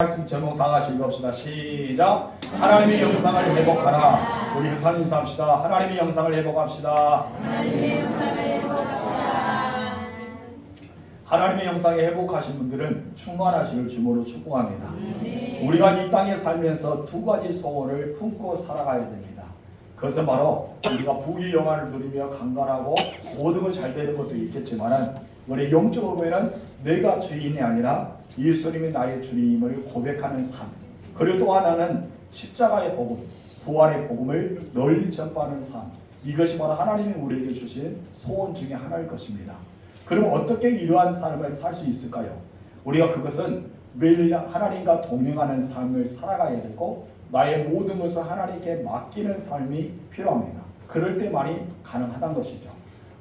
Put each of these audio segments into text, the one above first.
말씀 제목 다 같이 읽읍시다. 시작. 하나님의 영상을 회복하라. 우리 유산 인사합시다. 하나님의 영상을 회복합시다. 하나님의 영상을 회복합시다. 하나님의 영상에 회복하신 분들은 충만하시길 주모로 축복합니다. 우리가 이 땅에 살면서 두 가지 소원을 품고 살아가야 됩니다. 그것은 바로 우리가 부귀 영화를 누리며 강건하고 모든 걸 잘 되는 것도 있겠지만 우리 영적으로 보면 내가 주인이 아니라 예수님이 나의 주님을 고백하는 삶, 그리고 또 하나는 십자가의 복음, 부활의 복음을 널리 전파하는 삶, 이것이 바로 하나님이 우리에게 주신 소원 중에 하나일 것입니다. 그럼 어떻게 이러한 삶을 살 수 있을까요? 우리가 그것은 매일 하나님과 동행하는 삶을 살아가야 되고 나의 모든 것을 하나님께 맡기는 삶이 필요합니다. 그럴 때만이 가능하다는 것이죠.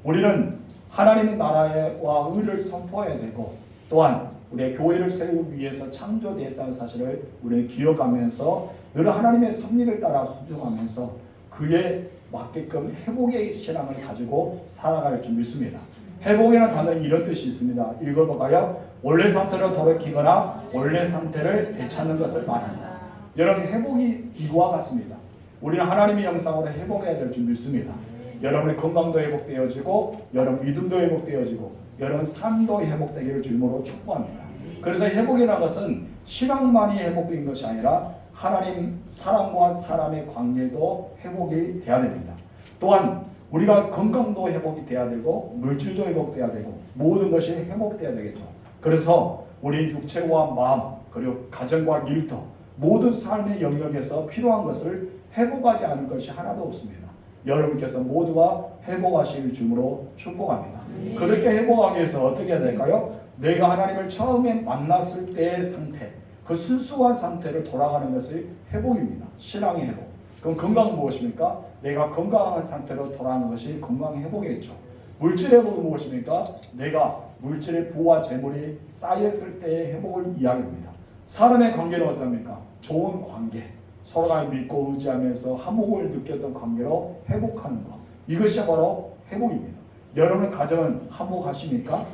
우리는 하나님의 나라와 의를 선포해야 되고 또한 우리의 교회를 세우기 위해서 창조되었다는 사실을 우리는 기억하면서 늘 하나님의 섭리를 따라 순종하면서 그에 맞게끔 회복의 신앙을 가지고 살아갈 줄 믿습니다. 회복이라는 단어는 이런 뜻이 있습니다. 읽어볼까요? 원래 상태로 돌이키거나 원래 상태를 되찾는 것을 말한다. 여러분, 회복이 이와 같습니다. 우리는 하나님의 영상으로 회복해야 될 줄 믿습니다. 여러분의 건강도 회복되어지고 여러분 믿음도 회복되어지고 여러분 삶도 회복되기를 주님으로 축복합니다. 그래서 회복이라는 것은 신앙만이 회복된 것이 아니라 하나님 사람과 사람의 관계도 회복이 돼야 됩니다. 또한 우리가 건강도 회복이 돼야 되고 물질도 회복돼야 되고 모든 것이 회복돼야 되겠죠. 그래서 우리 육체와 마음 그리고 가정과 일터 모든 삶의 영역에서 필요한 것을 회복하지 않을 것이 하나도 없습니다. 여러분께서 모두가 회복하실 주므로 축복합니다. 그렇게 회복하기 위해서 어떻게 해야 될까요? 내가 하나님을 처음에 만났을 때의 상태, 그 순수한 상태를 돌아가는 것이 회복입니다. 신앙의 회복. 그럼 건강은 무엇입니까? 내가 건강한 상태로 돌아가는 것이 건강의 회복이겠죠. 물질 회복은 무엇입니까? 내가 물질의 부와 재물이 쌓였을 때의 회복을 이야기합니다. 사람의 관계는 어떻습니까? 좋은 관계. 서로가 믿고 의지하면서 화목을 느꼈던 관계로 회복하는 것. 이것이 바로 회복입니다. 여러분 가정은 화목하십니까?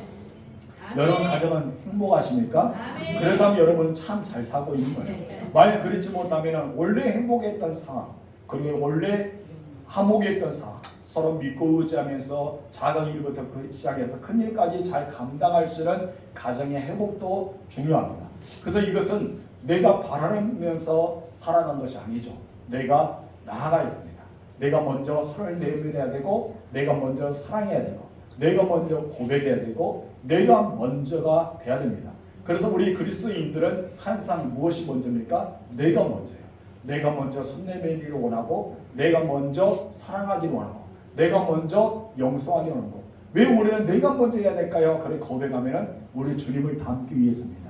여러분 가정은 행복하십니까? 그렇다면 여러분은 참 잘 살고 있는 거예요. 만약 그렇지 못하면 원래 행복했던 상황, 그리고 원래 화목했던 상황, 서로 믿고 의지하면서 작은 일부터 시작해서 큰 일까지 잘 감당할 수 있는 가정의 회복도 중요합니다. 그래서 이것은 내가 바라면서 살아간 것이 아니죠. 내가 나아가야 됩니다. 내가 먼저 손을 내밀어야 되고 내가 먼저 사랑해야 되고 내가 먼저 고백해야 되고 내가 먼저가 돼야 됩니다. 그래서 우리 그리스도인들은 항상 무엇이 먼저입니까? 내가 먼저예요. 내가 먼저 손 내밀기를 원하고 내가 먼저 사랑하기를 원하고 내가 먼저 용서하기를 원하고 왜 우리는 내가 먼저 해야 될까요? 그래 고백하면 우리 주님을 닮기 위해서입니다.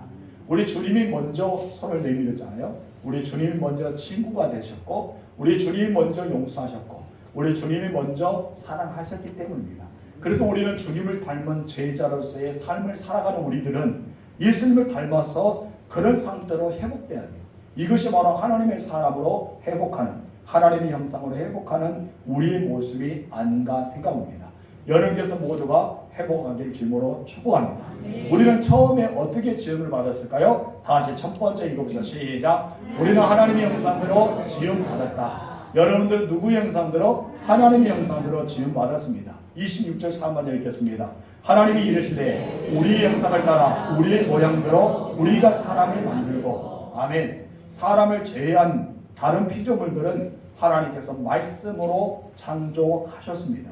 우리 주님이 먼저 손을 내밀었잖아요. 우리 주님이 먼저 친구가 되셨고 우리 주님이 먼저 용서하셨고 우리 주님이 먼저 사랑하셨기 때문입니다. 그래서 우리는 주님을 닮은 제자로서의 삶을 살아가는 우리들은 예수님을 닮아서 그런 상태로 회복돼야 돼요. 이것이 바로 하나님의 사람으로 회복하는 하나님의 형상으로 회복하는 우리의 모습이 아닌가 생각합니다. 여러분께서 모두가 회복하길 주님으로 축복합니다. 우리는 처음에 어떻게 지음을 받았을까요? 다 같이 첫 번째 읽어보시죠. 시작. 우리는 하나님의 형상으로 지음 받았다. 여러분들 누구의 형상대로? 하나님의 형상대로 지음 받았습니다. 26절 3번 읽겠습니다. 하나님이 이르시되 우리의 형상을 따라 우리의 모양대로 우리가 사람을 만들고 아멘. 사람을 제외한 다른 피조물들은 하나님께서 말씀으로 창조하셨습니다.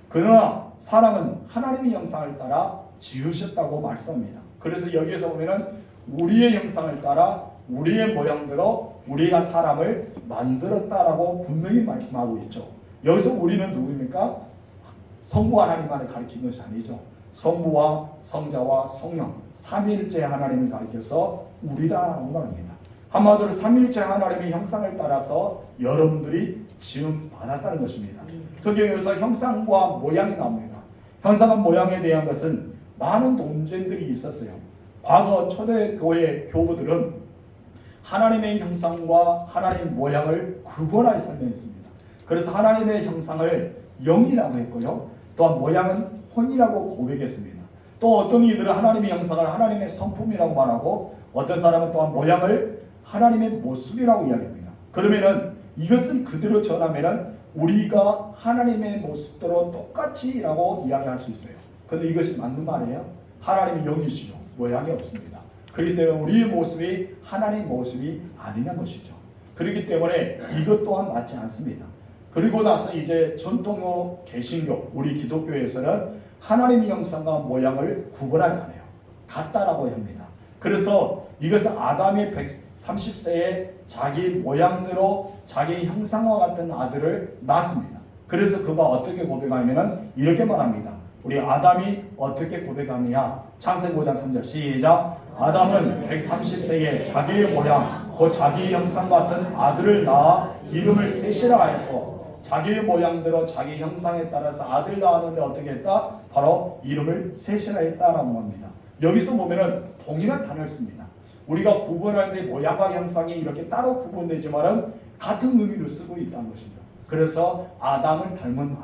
그러나 사람은 하나님의 형상을 따라 지으셨다고 말씀합니다. 그래서 여기에서 보면은 우리의 형상을 따라 우리의 모양대로 우리가 사람을 만들었다라고 분명히 말씀하고 있죠. 여기서 우리는 누구입니까? 성부 하나님만을 가리키는 것이 아니죠. 성부와 성자와 성령 삼위일체 하나님을 가리켜서 우리다라고 말합니다. 한마디로 삼위일체 하나님의 형상을 따라서 여러분들이 지음 받았다는 것입니다. 특히 여기서 형상과 모양이 나옵니다. 형상과 모양에 대한 것은 많은 논쟁들이 있었어요. 과거 초대교회 교부들은 하나님의 형상과 하나님의 모양을 구분하여 설명했습니다. 그래서 하나님의 형상을 영이라고 했고요. 또한 모양은 혼이라고 고백했습니다. 또 어떤 이들은 하나님의 형상을 하나님의 성품이라고 말하고 어떤 사람은 또한 모양을 하나님의 모습이라고 이야기합니다. 그러면은 이것을 그대로 전하면은 우리가 하나님의 모습대로 똑같이라고 이야기할 수 있어요. 근데 이것이 맞는 말이에요? 하나님이 영이시죠. 모양이 없습니다. 그렇기 때문에 우리의 모습이 하나님의 모습이 아니라는 것이죠. 그렇기 때문에 이것 또한 맞지 않습니다. 그리고 나서 이제 전통의 개신교, 우리 기독교에서는 하나님의 형상과 모양을 구분하지 않아요. 같다라고 합니다. 그래서 이것은 아담이 130세에 자기 모양대로 자기 형상과 같은 아들을 낳습니다. 그래서 그가 어떻게 고백하냐면 이렇게 말합니다. 우리 아담이 어떻게 고백하느냐? 창세기 5장 3절 시작. 아담은 130세에 자기의 모양, 곧 자기 형상 같은 아들을 낳아 이름을 셋이라 하였고, 자기의 모양대로 자기 형상에 따라서 아들 낳았는데 어떻게 했다? 바로 이름을 셋이라 했다라고 합니다. 여기서 보면은 동일한 단어를 씁니다. 우리가 구분하는데 모양과 형상이 이렇게 따로 구분되지만은 같은 의미를 쓰고 있다는 것이죠. 그래서 아담을 닮은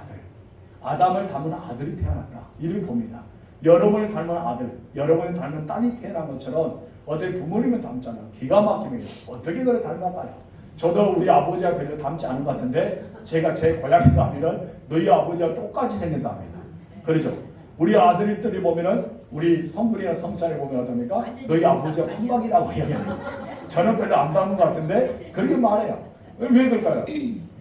아들이 태어났다. 이를 봅니다. 여러분을 닮은 아들, 여러분을 닮은 딸이 태어난 것처럼 어떻게 부모님은 닮잖아요. 기가 막히면 어떻게 그래 닮았까요? 저도 우리 아버지와 별로 닮지 않은 것 같은데 제가 제 고향에 가면은 너희 아버지와 똑같이 생겼다 합니다. 그렇죠? 우리 아들들이 보면은 우리 성분이나 성찬을 보면 어떻습니까? 너희 아버지와 판박이라고 이야기합니다. 저는 별로 안 닮은 것 같은데 그렇게 말해요. 왜 그럴까요?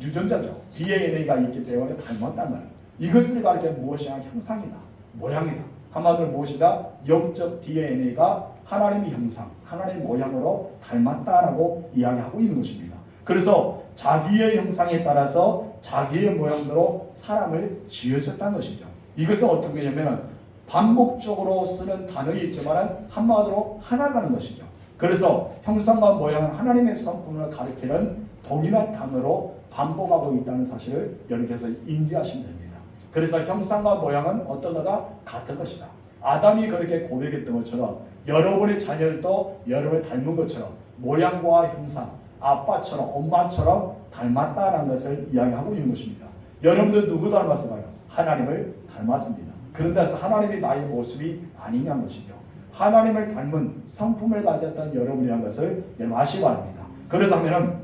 유전자죠. DNA가 있기 때문에 닮았단 말이에요. 이것을 가리키는 무엇이냐? 형상이다. 모양이다. 한마디로 무엇이다? 영적 DNA가 하나님의 형상, 하나님의 모양으로 닮았다라고 이야기하고 있는 것입니다. 그래서 자기의 형상에 따라서 자기의 모양대로 사람을 지으셨다는 것이죠. 이것은 어떤 거냐면 반복적으로 쓰는 단어이지만 한마디로 하나라는 것이죠. 그래서 형상과 모양은 하나님의 성품을 가리키는 동일한 단어로 반복하고 있다는 사실을 여러분께서 인지하시면 됩니다. 그래서 형상과 모양은 어떤 거다? 같은 것이다. 아담이 그렇게 고백했던 것처럼 여러분의 자녀들도 여러분을 닮은 것처럼 모양과 형상, 아빠처럼 엄마처럼 닮았다는 것을 이야기하고 있는 것입니다. 여러분들 누구 닮았을까요? 하나님을 닮았습니다. 그런데 하나님이 나의 모습이 아니냐는 것이죠. 하나님을 닮은 성품을 가졌던 여러분이라는 것을 여러분 아시기 바랍니다. 그렇다면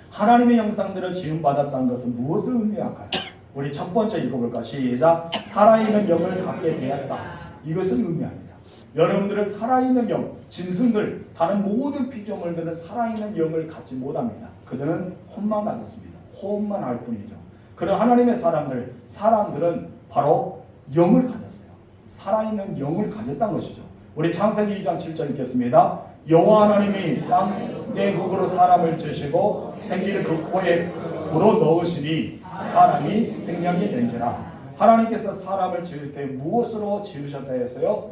하나님의 형상대로 지음받았다는 것은 무엇을 의미할까요? 우리 첫 번째 읽어볼까? 시작. 살아있는 영을 갖게 되었다. 이것을 의미합니다. 여러분들은 살아있는 영, 짐승들, 다른 모든 피조물들은 살아있는 영을 갖지 못합니다. 그들은 혼만 가졌습니다. 호흡만 할 뿐이죠. 그런 하나님의 사람들은 바로 영을 가졌어요. 살아있는 영을 가졌다는 것이죠. 우리 창세기 2장 7절 읽겠습니다. 여호와 하나님이 땅의 흙으로 사람을 지으시고 생기를 그 코에 불어 넣으시니 사람이 생명이 된지라. 하나님께서 사람을 지을 때 무엇으로 지으셨다 했어요?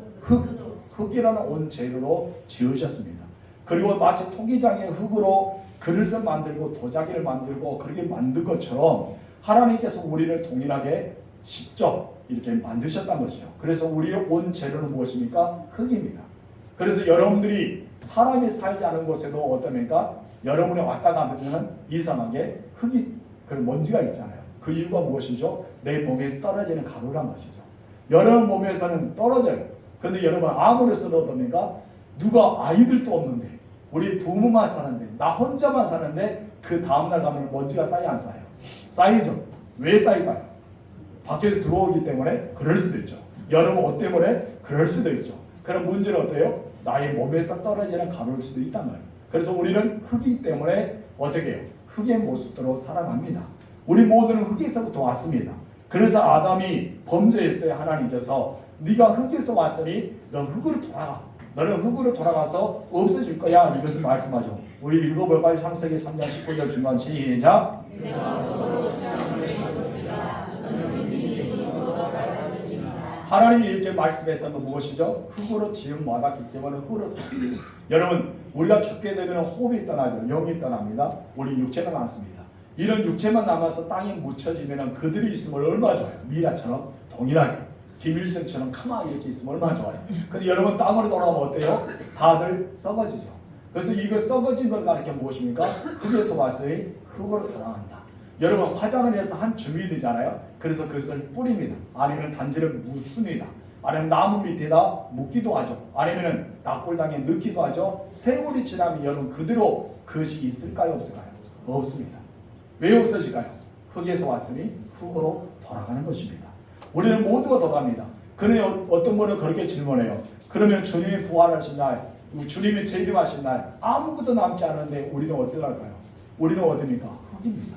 흙이라는 온 재료로 지으셨습니다. 그리고 마치 토기장의 흙으로 그릇을 만들고 도자기를 만들고 그렇게 만든 것처럼 하나님께서 우리를 동일하게 직접 이렇게 만드셨다는 것이죠. 그래서 우리의 온 재료는 무엇입니까? 흙입니다. 그래서 여러분들이 사람이 살지 않은 곳에도 어떠합니까? 여러분이 왔다 가면 이상하게 흙이 그런 먼지가 있잖아요. 그 이유가 무엇이죠? 내 몸에 떨어지는 가루란 것이죠. 여러분 몸에서는 떨어져요. 근데 여러분 아무리 써도 어떻습니까? 누가 아이들도 없는데 우리 부모만 사는데 나 혼자만 사는데 그 다음날 가면 먼지가 쌓여 안 쌓여요? 쌓이죠. 왜 쌓일까요? 밖에서 들어오기 때문에 그럴 수도 있죠. 여러분 옷 때문에 그럴 수도 있죠. 그럼 문제는 어때요? 나의 몸에서 떨어지는 가루일 수도 있단 말이에요. 그래서 우리는 흙이기 때문에 어떻게 해요? 흙의 모습대로 살아갑니다. 우리 모두는 흙에서부터 왔습니다. 그래서 아담이 범죄할 때 하나님께서 네가 흙에서 왔으니 넌 흙으로 돌아가. 너는 흙으로 돌아가서 없어질 거야. 이것을 말씀하죠. 우리 읽어볼까요? 창세기 3장 19절 중간 시작. 하나님이 이렇게 말씀했던 건 무엇이죠? 흙으로 지음 받았기 때문에 흙으로 여러분 우리가 죽게 되면 호흡이 떠나죠. 영이 떠납니다. 우리 육체는 남습니다. 이런 육체만 남아서 땅에 묻혀지면 그들이 있으면 얼마나 좋아요. 미라처럼 동일하게 김일성처럼 가만히 이렇게 있으면 얼마나 좋아요. 근데 여러분 땅으로 돌아가면 어때요? 다들 썩어지죠. 그래서 이거 썩어진 걸 가리켜 무엇입니까? 흙에서 왔으니 흙으로 돌아간다. 여러분 화장을 해서 한 줌이 되잖아요. 그래서 그것을 뿌립니다. 아니면 단지를 묻습니다. 아니면 나무 밑에다 묻기도 하죠. 아니면 낙골당에 넣기도 하죠. 세월이 지나면 여러분 그대로 그것이 있을까요? 없을까요? 없습니다. 왜 없어질까요? 흙에서 왔으니 흙으로 돌아가는 것입니다. 우리는 모두가 돌아갑니다. 그런데 어떤 분은 그렇게 질문해요. 그러면 주님이 부활하신 날, 주님이 재림하신 날 아무것도 남지 않은데 우리는 어떻게 할까요? 우리는 어디입니까? 흙입니다.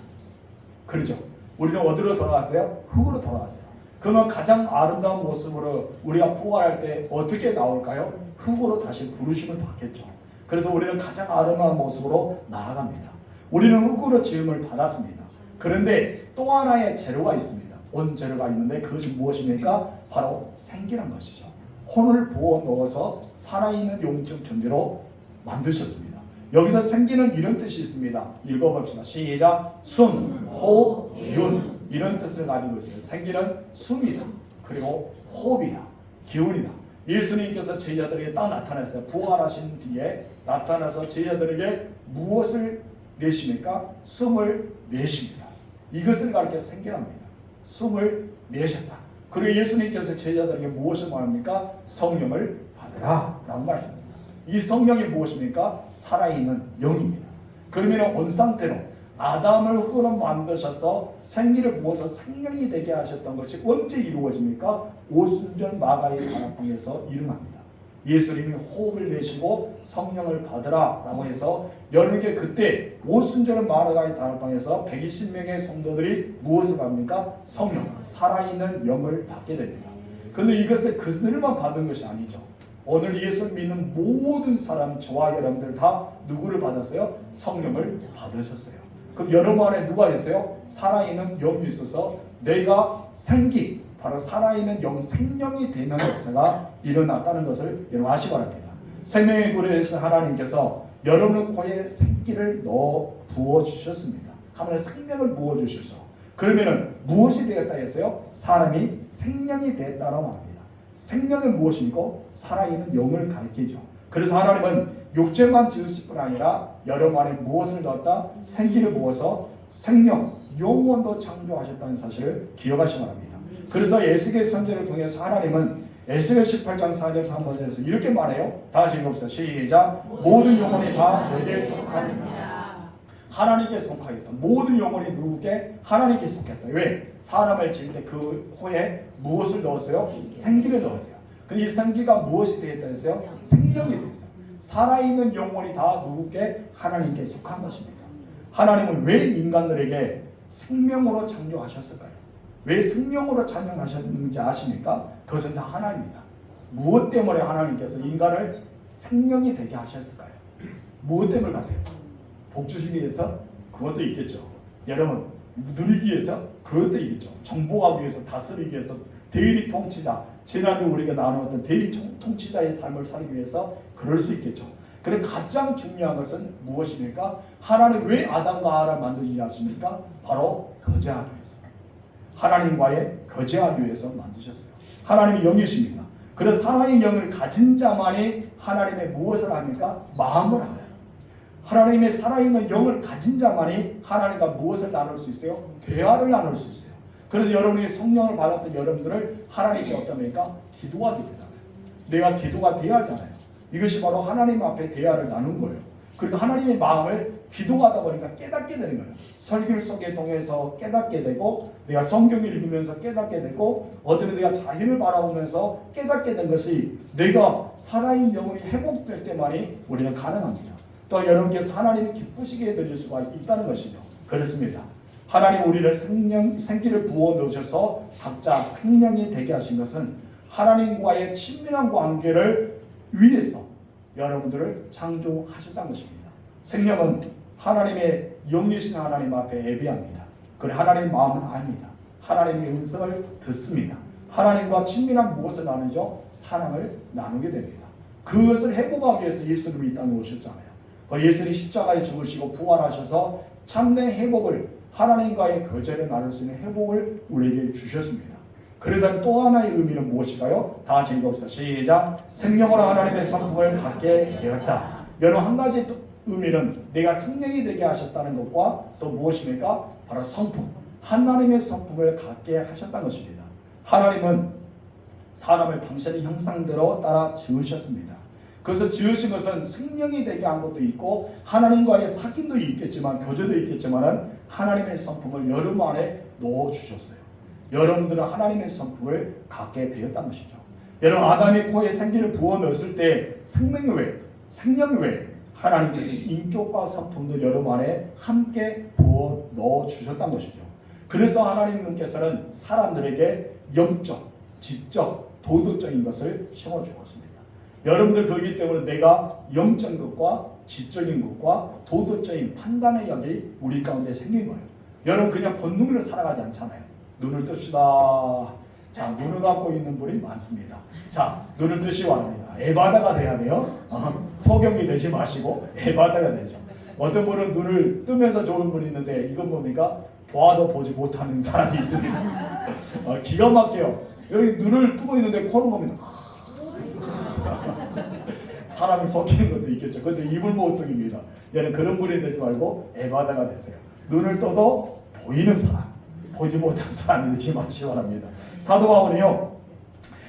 그렇죠? 우리는 어디로 돌아갔어요? 흙으로 돌아갔어요. 그러면 가장 아름다운 모습으로 우리가 부활할 때 어떻게 나올까요? 흙으로 다시 부르심을 받겠죠. 그래서 우리는 가장 아름다운 모습으로 나아갑니다. 우리는 흙으로 지음을 받았습니다. 그런데 또 하나의 재료가 있습니다. 원재료가 있는데 그것이 무엇입니까? 바로 생기란 것이죠. 혼을 부어 넣어서 살아있는 영적 존재로 만드셨습니다. 여기서 생기는 이런 뜻이 있습니다. 읽어봅시다. 시작. 숨, 호흡, 기운 이런 뜻을 가지고 있어요. 생기는 숨이다. 그리고 호흡이다. 기운이다. 예수님께서 제자들에게 딱 나타났어요. 부활하신 뒤에 나타나서 제자들에게 무엇을 내십니까? 숨을 내십니다. 이것을 가르쳐 생기랍니다. 숨을 내셨다. 그리고 예수님께서 제자들에게 무엇을 말합니까? 성령을 받으라 라고 말씀합니다. 이 성령이 무엇입니까? 살아있는 영입니다. 그러면 온 상태로 아담을 흙으로 만드셔서 생기를 부어서 생명이 되게 하셨던 것이 언제 이루어집니까? 오순절 마가의 다락방에서 일어납니다. 예수님이 호흡을 내시고 성령을 받으라 라고 해서 여러분께 그때 오순절 마가의 다락방에서 120명의 성도들이 무엇을 합니까? 성령, 살아있는 영을 받게 됩니다. 그런데 이것을 그들만 받은 것이 아니죠. 오늘 예수 믿는 모든 사람, 저와 여러분들 다 누구를 받았어요? 성령을 받으셨어요. 그럼 여러분 안에 누가 있어요? 살아있는 영이 있어서 내가 생기, 바로 살아있는 영, 생명이 되는 역사가 일어났다는 것을 여러분 아시기 바랍니다. 생명의 굴에서 하나님께서 여러분의 코에 생기를 넣어 부어주셨습니다. 하나님의 생명을 부어주셔서 그러면은 무엇이 되었다 했어요? 사람이 생명이 되었다라고 합니다. 생명은 무엇이고 살아있는 영을 가리키죠. 그래서 하나님은 육체만 지으실 뿐 아니라 여러분 안에 무엇을 넣었다? 생기를 부어서 생명, 영혼도 창조하셨다는 사실을 기억하시기 바랍니다. 그래서 에스겔 선지를 통해서 하나님은 에스겔 18장 4절 3절에서 이렇게 말해요. 다시 읽어봅시다. 시작. 모든 영혼이 다 내게 속하니라. 하나님께 속하였다. 모든 영혼이 누구께? 하나님께 속했다. 왜? 사람을 지을 때 그 코에 무엇을 넣었어요? 생기를 넣었어요. 근데 이 생기가 무엇이 되었다 했어요? 생명이 되었어요. 살아있는 영혼이 다 누구께? 하나님께 속한 것입니다. 하나님은 왜 인간들에게 생명으로 창조하셨을까요? 왜 생명으로 창조하셨는지 아십니까? 그것은 다 하나입니다. 무엇 때문에 하나님께서 인간을 생명이 되게 하셨을까요? 무엇 때문에 같아요? 복 주시기 위해서? 그것도 있겠죠. 여러분 누리기 위해서? 그것도 있겠죠. 정복하기 위해서, 다스리기 위해서, 대리 통치자, 지난주 우리가 나누었던 대리 통치자의 삶을 살기 위해서 그럴 수 있겠죠. 그런데 가장 중요한 것은 무엇입니까? 하나님 왜 아담과 하와를 만드시지 않습니까? 바로 거제하기 위해서. 하나님과의 거제하기 위해서 만드셨어요. 하나님이 영이십니다. 그래서 살아있는 영을 가진 자만이 하나님의 무엇을 합니까? 마음을 알아요. 하나님의 살아있는 영을 가진 자만이 하나님과 무엇을 나눌 수 있어요? 대화를 나눌 수 있어요. 그래서 여러분이 성령을 받았던 여러분들을 하나님이 어떻습니까? 기도하게 되잖아요. 내가 기도가 돼야 하잖아요. 이것이 바로 하나님 앞에 대화를 나눈 거예요. 그리고 하나님의 마음을 기도하다 보니까 깨닫게 되는 거예요. 설교를 속에 통해서 깨닫게 되고, 내가 성경을 읽으면서 깨닫게 되고, 어쩌면 내가 자연을 바라보면서 깨닫게 된 것이 내가 살아있는 영혼이 회복될 때만이 우리는 가능합니다. 또 여러분께서 하나님이 기쁘시게 해드릴 수가 있다는 것이죠. 그렇습니다. 하나님 우리를 생기를 부어 넣으셔서 각자 생명이 되게 하신 것은 하나님과의 친밀한 관계를 위해서 여러분들을 창조하셨다는 것입니다. 생명은 하나님의 영이신 하나님 앞에 예배합니다. 그리고 하나님의 마음을 압니다. 하나님의 음성을 듣습니다. 하나님과 친밀한 무엇을 나누죠? 사랑을 나누게 됩니다. 그것을 회복하기 위해서 예수님이 이 땅에 오셨잖아요. 예수님이 십자가에 죽으시고 부활하셔서 참된 회복을, 하나님과의 교제를 나눌 수 있는 회복을 우리에게 주셨습니다. 그러다 또 하나의 의미는 무엇일까요? 다 같이 읽어봅시다. 시작. 생명으로 하나님의 성품을 갖게 되었다. 여러분 한 가지 의미는 내가 생명이 되게 하셨다는 것과 또 무엇입니까? 바로 성품, 하나님의 성품을 갖게 하셨다는 것입니다. 하나님은 사람을 당신의 형상대로 따라 지으셨습니다. 그래서 지으신 것은 생명이 되게 한 것도 있고 하나님과의 사귐도 있겠지만 교제도 있겠지만은 하나님의 성품을 여러분 안에 넣어주셨어요. 여러분들은 하나님의 성품을 갖게 되었다는 것이죠. 여러분 아담의 코에 생기를 부어 넣었을 때 생명이 왜 하나님께서 인격과 성품도 여러분 안에 함께 부어 넣어 주셨다는 것이죠. 그래서 하나님께서는 사람들에게 영적, 지적, 도덕적인 것을 심어 주었습니다. 여러분들 그렇기 때문에 내가 영적인 것과 지적인 것과 도덕적인 판단의 역이 우리 가운데 생긴 거예요. 여러분 그냥 본능으로 살아가지 않잖아요. 눈을 뜹시다. 자, 눈을 갖고 있는 분이 많습니다. 자, 눈을 뜨시 바랍니다. 에바다가 돼야 돼요. 소경이 되지 마시고 에바다가 되죠. 어떤 분은 눈을 뜨면서 좋은 분이 있는데 이건 뭡니까? 보아도 보지 못하는 사람이 있습니다. 기가 막혀요. 여기 눈을 뜨고 있는데 코는 겁니다. 사람을 속이는 것도 있겠죠. 근데 이불 모습입니다. 얘는 그런 분이 되지 말고 에바다가 되세요. 눈을 떠도 보이는 사람, 보지 못한 사람이 되지 마시기 바랍니다. 사도 바울이요,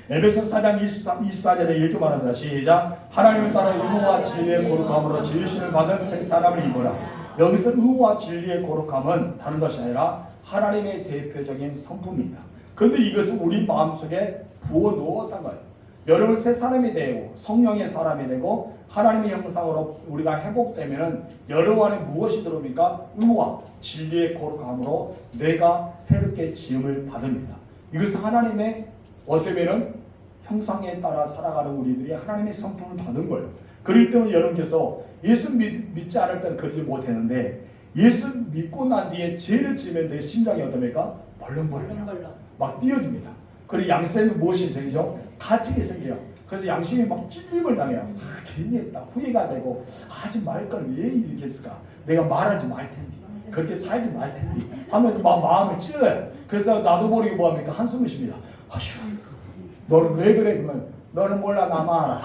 에베소 4장 24절에 이렇게 말합니다. 시작. 하나님을 따라 의와 진리의 거룩함으로 지으심을 받은 새 사람을 입어라. 여기서 의와 진리의 거룩함은 다른 것이 아니라 하나님의 대표적인 성품입니다. 그런데 이것을 우리 마음속에 부어 넣었단 거예요. 여러분 새 사람이 되고 성령의 사람이 되고 하나님의 형상으로 우리가 회복되면은 여러분 안에 무엇이 들어옵니까? 의와 진리의 거룩함으로 내가 새롭게 지음을 받습니다. 이것은 하나님의 어쩌면은 형상에 따라 살아가는 우리들이 하나님의 성품을 받은 거예요. 그렇기 때문에 여러분께서 예수 믿지 않을 때는 그러지 못했는데 예수 믿고 난 뒤에 죄를 지으면 내 심장이 어떻습니까? 벌렁벌렁 막 뛰어듭니다. 그리고 양심이 무엇이 생기죠? 가책이 생겨요. 그래서 양심이 막 찔림을 당해요. 괜히 했다. 후회가 되고 하지 말 걸 왜 이렇게 했을까? 내가 말하지 말 텐데 그렇게 살지 말 텐데 하면서 막 마음을 찔러요. 그래서 나도 모르게 뭐합니까? 한숨을 쉽니다. 아휴, 너는 왜 그래? 그러면 너는 몰라 나만 알아.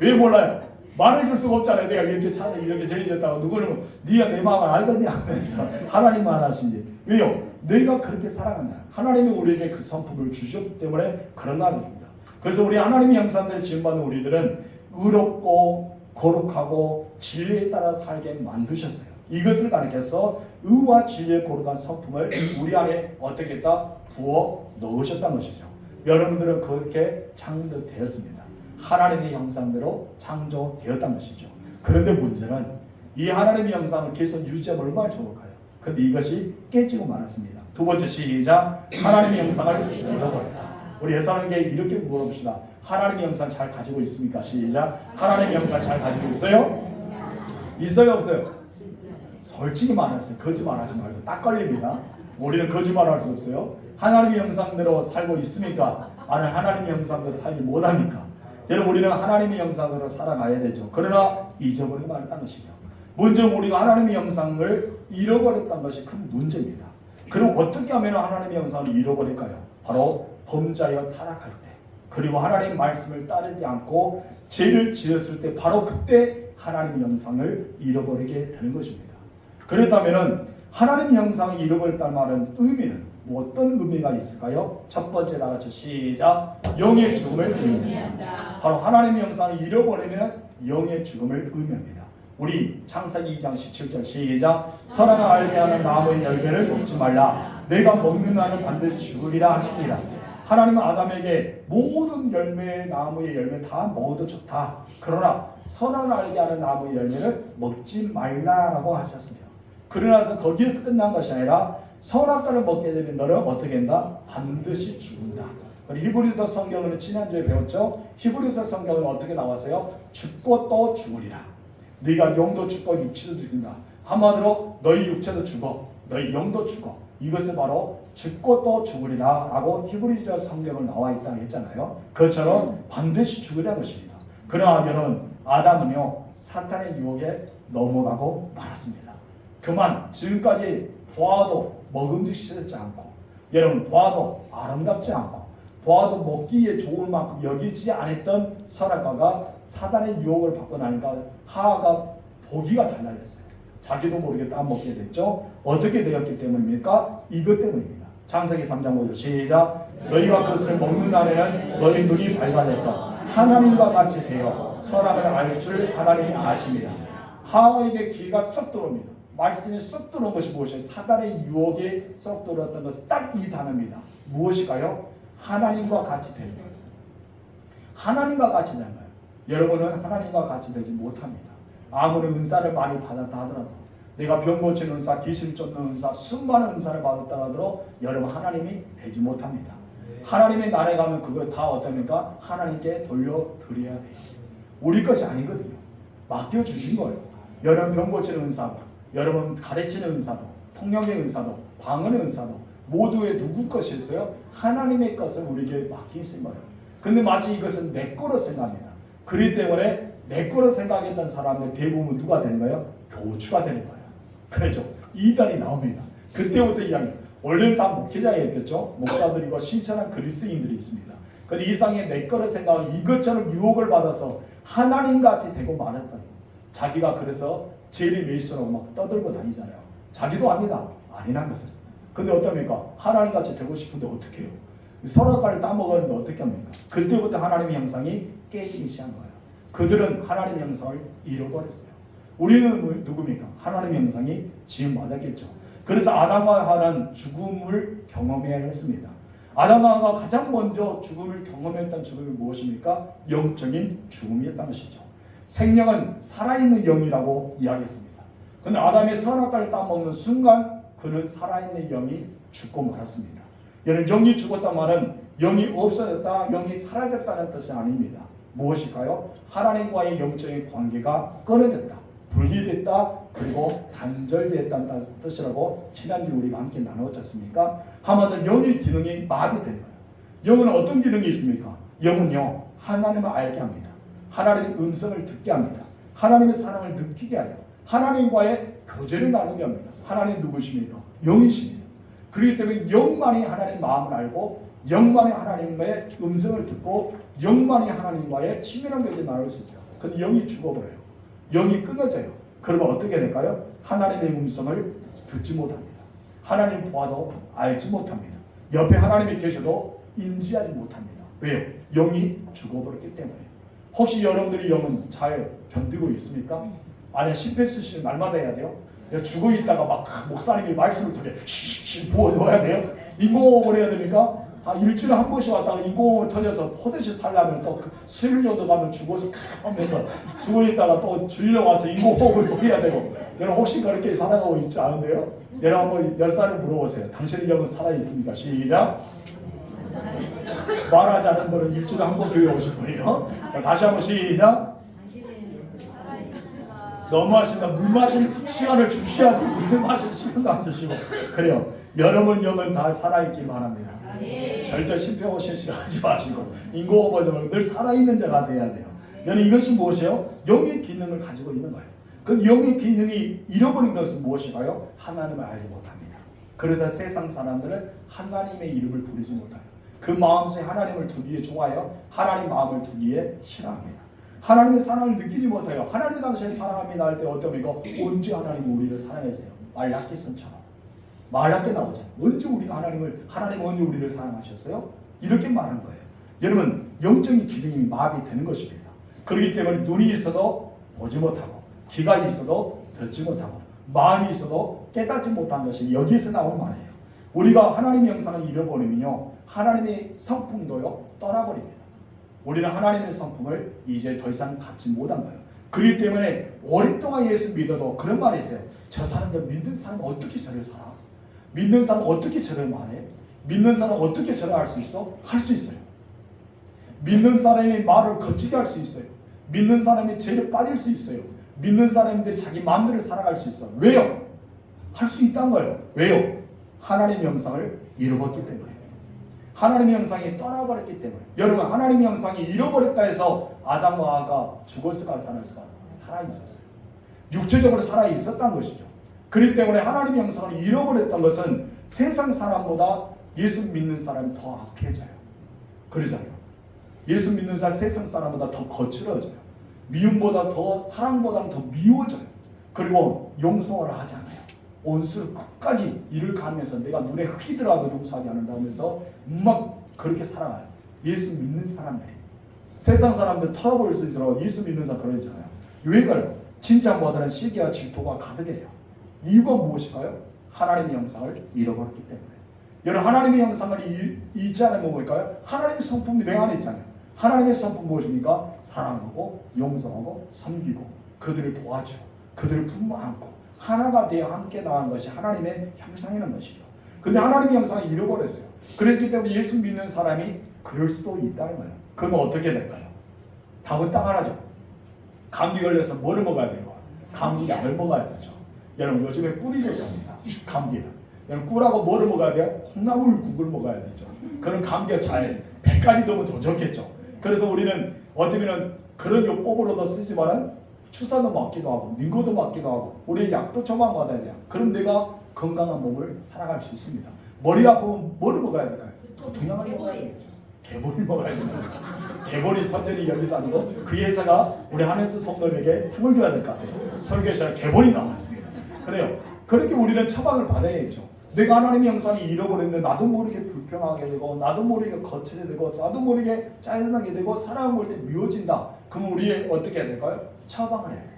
왜 몰라요? 말해줄 수가 없잖아요. 내가 이렇게 차는 이렇게 죄졌다고 누구는 네가 내 마음을 알거냐 하면서 하나님만 하시지. 왜요? 내가 그렇게 살아간다. 하나님이 우리에게 그 성품을 주셨기 때문에 그런다는 겁니다. 그래서 우리 하나님의 형상들을 지음받는 우리들은 의롭고 거룩하고 진리에 따라 살게 만드셨어요. 이것을 가리켜서 의와 진리의 거룩한 성품을 우리 안에 어떻게 했다? 부어 넣으셨다는 것이죠. 여러분들은 그렇게 창조되었습니다. 하나님의 형상대로 창조되었다는 것이죠. 그런데 문제는 이 하나님의 형상을 계속 유지하면 얼마나 좋을까요? 그런데 이것이 깨지고 말았습니다. 두 번째 시작. 하나님의 형상을 잃어버렸다. 우리 예사님께 이렇게 물어봅시다. 하나님의 형상 잘 가지고 있습니까? 시작. 하나님의 형상 잘 가지고 있어요? 있어요 없어요? 솔직히 말했어요. 거짓말하지 말고 딱 걸립니다. 우리는 거짓말할 수 없어요. 하나님의 형상대로 살고 있습니까? 아니면 하나님의 형상대로 살지 못합니까? 여러분 우리는 하나님의 형상으로 살아가야 되죠. 그러나 잊어버리고 말았다는 것이죠. 문제는 우리가 하나님의 형상을 잃어버렸다는 것이 큰 문제입니다. 그럼 어떻게 하면 하나님의 형상을 잃어버릴까요? 바로 범죄하여 타락할 때, 그리고 하나님의 말씀을 따르지 않고 죄를 지었을 때 바로 그때 하나님의 형상을 잃어버리게 되는 것입니다. 그렇다면 하나님의 형상을 잃어버렸다는 말은 의미는 어떤 의미가 있을까요? 첫 번째 다 같이 시작. 영의 죽음을 의미합니다. 바로 하나님의 형상을 잃어버리면 영의 죽음을 의미합니다. 우리 창세기 2장 17절 시작. 선악을 알게 하는 나무의 열매를 먹지 말라. 내가 먹는 나는 반드시 죽으리라 하시니라. 하나님은 아담에게 모든 열매 나무의 열매 다 먹어도 좋다. 그러나 선악을 알게 하는 나무의 열매를 먹지 말라라고 하셨습니다. 그러나서 거기에서 끝난 것이 아니라 선악과를 먹게 되면 너는 어떻게 한다? 반드시 죽는다. 히브리서 성경은 지난주에 배웠죠? 히브리서 성경은 어떻게 나왔어요? 죽고 또 죽으리라. 네가 영도 죽고 육체도 죽는다. 한마디로 너희 육체도 죽어, 너희 영도 죽어. 이것을 바로 죽고 또 죽으리라 라고 히브리서 성경은 나와 있다고 했잖아요. 그것처럼 반드시 죽으리라는 것입니다. 그러나 여러분 아담은요 사탄의 유혹에 넘어가고 말았습니다. 그만 지금까지 보아도 먹음직스럽지 않고 여러분 보아도 아름답지 않고 보아도 먹기에 좋을 만큼 여기지 않았던 선악과가 사단의 유혹을 받고 나니까 하하가 보기가 달라졌어요. 자기도 모르게 따먹게 됐죠. 어떻게 되었기 때문입니까? 이것 때문입니다. 창세기 3장 5절 시작. 너희가 그것을 먹는 날에는 너희 눈이 밝아져서 하나님과 같이 되어 선악을 알 줄 하나님이 아십니다. 하와에게 기회가 쏙 들어옵니다. 말씀이 쏙 들어온 것이 무엇이에요? 사단의 유혹에 쏙 들어왔던 것은 딱 이 단어입니다. 무엇일까요? 하나님과 같이 되는 거예요. 하나님과 같이 되는 거예요. 여러분은 하나님과 같이 되지 못합니다. 아무리 은사를 많이 받았다 하더라도, 내가 병 고치는 은사, 귀신 쫓는 은사, 수많은 은사를 받았다 하더라도 여러분 하나님이 되지 못합니다. 하나님의 나라에 가면 그거 다 어떻습니까? 하나님께 돌려드려야 돼요. 우리 것이 아니거든요. 맡겨주신 거예요. 여러분 병 고치는 은사도, 여러분 가르치는 은사도, 통역의 은사도, 방언의 은사도 모두의 누구 것이 있어요? 하나님의 것을 우리에게 맡기신 거예요. 근데 마치 이것은 내 거로 생각합니다. 그렇기 때문에 내 거로 생각했던 사람들 대부분 누가 되는 거예요? 교주가 되는 거예요. 그렇죠. 이단이 나옵니다. 그때부터 이야기. 원래는 다 목회자였겠죠. 목사들이고 신선한 그리스도인들이 있습니다. 근데 이상에 내 거로 생각하고 이것처럼 유혹을 받아서 하나님같이 되고 말았더니 자기가 그래서 제리 메이슨하고 막 떠들고 다니잖아요. 자기도 압니다. 아니란 것을. 근데 어떻습니까? 하나님같이 되고 싶은데 어떻게 해요? 선악과를 따먹었는데 어떻게 합니까? 그때부터 하나님의 형상이 깨지기 시작한 거예요. 그들은 하나님의 형상을 잃어버렸어요. 우리는 누굽니까? 하나님의 형상이 지음받았겠죠. 그래서 아담과 하와는 죽음을 경험해야 했습니다. 아담과 하와가 가장 먼저 죽음을 경험했던 죽음이 무엇입니까? 영적인 죽음이었던 것이죠. 생명은 살아있는 영이라고 이야기했습니다. 그런데 아담이 선악과를 따먹는 순간 그는 살아있는 영이 죽고 말았습니다. 여러분, 영이 죽었단 말은 영이 없어졌다, 영이 사라졌다는 뜻이 아닙니다. 무엇일까요? 하나님과의 영적인 관계가 끊어졌다, 분리됐다, 그리고 단절됐다는 뜻이라고 지난주에 우리가 함께 나누었지 않습니까? 한마디로 영의 기능이 마비된 거예요. 영은 어떤 기능이 있습니까? 영은요, 하나님을 알게 합니다. 하나님의 음성을 듣게 합니다. 하나님의 사랑을 느끼게 하여 하나님과의 교제를 나누게 합니다. 하나님 누구십니까? 영이십니다. 그렇기 때문에 영만이 하나님의 마음을 알고 영만이 하나님의 음성을 듣고 영만이 하나님과의 친밀한 교제를 나눌 수 있어요. 근데 영이 죽어버려요. 영이 끊어져요. 그러면 어떻게 될까요? 하나님의 음성을 듣지 못합니다. 하나님 보아도 알지 못합니다. 옆에 하나님이 계셔도 인지하지 못합니다. 왜요? 영이 죽어버렸기 때문에. 혹시 여러분들이 영은 잘 견디고 있습니까? 아니, 심폐소생 날마다 해야 돼요? 죽어 있다가 막 목사님이 말씀을 통해 부어줘야 돼요? 인공호흡을 해야 됩니까? 일주일에 한 번씩 왔다가 인공호흡을 터져서 포대시 살려면 또 수요일 정도 가면 죽어서 하면서 죽어 있다가 또 주일로 와서 인공호흡을 또 해야 되고. 여러분 혹시 그렇게 살아가고 있지 않은데요? 여러분 한번 몇 살을 물어보세요. 당신의 영은 살아있습니까? 시작. 말하지 않은 분은 일주일에 한 번 교회 오실 거예요. 자, 다시 한번 시작. 너무 하신다. 물 마실 시간을 주셔야지. 물 마실 시간도 안 주시고. 그래요. 여러분 영은 다 살아있길 바랍니다. 절대 심폐호흡을 하지 마시고 인공호흡을 늘 살아있는 자가 돼야 돼요. 여러분 이것이 무엇이에요? 영의 기능을 가지고 있는 거예요. 그 영의 기능이 잃어버린 것은 무엇일까요? 하나님을 알지 못합니다. 그래서 세상 사람들은 하나님의 이름을 부르지 못해요. 그 마음속에 하나님을 두기에 좋아요. 하나님 마음을 두기에 싫어합니다. 하나님의 사랑을 느끼지 못해요. 하나님 당신을 사랑합니다 할 때 어떻습니까? 언제 하나님이 우리를 사랑했어요? 말라기서처럼. 말라기 나오잖아요. 언제 우리가 하나님 언제 우리를 사랑하셨어요? 이렇게 말한 거예요. 여러분, 영적인 기능이 마비되는 것입니다. 그렇기 때문에 눈이 있어도 보지 못하고, 귀가 있어도 듣지 못하고, 마음이 있어도 깨닫지 못한 것이 여기에서 나온 말이에요. 우리가 하나님의 형상을 잃어버리면요, 하나님의 성품도요 떠나버립니다. 우리는 하나님의 성품을 이제 더 이상 갖지 못한 거예요. 그렇기 때문에 오랫동안 예수 믿어도 그런 말이 있어요. 저 사람들 믿는 사람은 어떻게 저를 살아? 믿는 사람은 어떻게 저를 말해? 믿는 사람은 어떻게 저를 할 수 있어? 할 수 있어요. 믿는 사람이 말을 거치게 할 수 있어요. 믿는 사람이 죄에 빠질 수 있어요. 믿는 사람들이 자기 마음대로 살아갈 수 있어요. 왜요? 할 수 있다는 거예요. 왜요? 하나님의 형상을 잃어버렸기 때문에. 하나님의 형상이 떠나버렸기 때문에. 여러분, 하나님의 형상이 잃어버렸다 해서 아담과 하와가 죽었을까 살았을까? 살아있었어요. 육체적으로 살아있었다는 것이죠. 그렇기 때문에 하나님의 형상을 잃어버렸던 것은 세상 사람보다 예수 믿는 사람이 더 악해져요. 그러잖아요. 예수 믿는 사람 세상 사람보다 더 거칠어져요. 미움보다 더, 사랑보다 더 미워져요. 그리고 용서를 하지 않아요. 온수를 끝까지 이를 가면서 내가 눈에 흙이 들어가도 용서하지 않는다 하면서 막 그렇게 살아가요. 예수 믿는 사람들이. 세상 사람들 털어볼 수 있도록 예수 믿는 사람 그러잖아요. 왜 그래요? 진짜 뭐다는 시기와 질투가 가득해요. 이유가 무엇일까요? 하나님의 영상을 잃어버렸기 때문에. 여러분, 하나님의 영상을 잊지 않으면 뭘까요? 하나님의 성품이 내 안에 있잖아요. 하나님의 성품 무엇입니까? 사랑하고 용서하고 섬기고 그들을 도와주고 그들을 품어 안고 하나가 되어 함께 나간 것이 하나님의 형상이라는 것이죠. 근데 하나님의 형상을 잃어버렸어요. 그렇기 때문에 예수 믿는 사람이 그럴 수도 있다는 거예요. 그러면 어떻게 될까요? 답은 딱 하나죠. 감기 걸려서 뭐를 먹어야 되고? 감기약을 먹어야 되죠. 여러분, 요즘에 꿀이 좋습니다. 감기는. 여러분, 꿀하고 뭐를 먹어야 돼요? 콩나물국을 먹어야 되죠. 그런 감기가 잘 100가지 되면 더 좋겠죠. 그래서 우리는 어쩌면 그런 요법으로도 쓰지만은 주사도 맞기도 하고 링거도 맞기도 하고 우리 약도 처방 받아야 돼요. 그럼 내가 건강한 몸을 살아갈 수 있습니다. 머리 아프면 뭐를 먹어야 될까요? 도통약을 먹어야 되겠죠. 개보리 먹어야 되는 거지. 개보리 선전이 여기서 아니고 그 회사가 우리 한혜수 성도에게 상을 줘야 될 것 같아요. 설교시간 개보리 나왔습니다. 그래요. 그렇게 우리는 처방을 받아야겠죠. 내가 하나님의 형상이 잃어버렸는데 나도 모르게 불평하게 되고 나도 모르게 거칠게 되고 나도 모르게 짜증나게 되고 사랑을 볼 때 미워진다. 그럼 우리 어떻게 해야 될까요? 처방을 해야 돼요.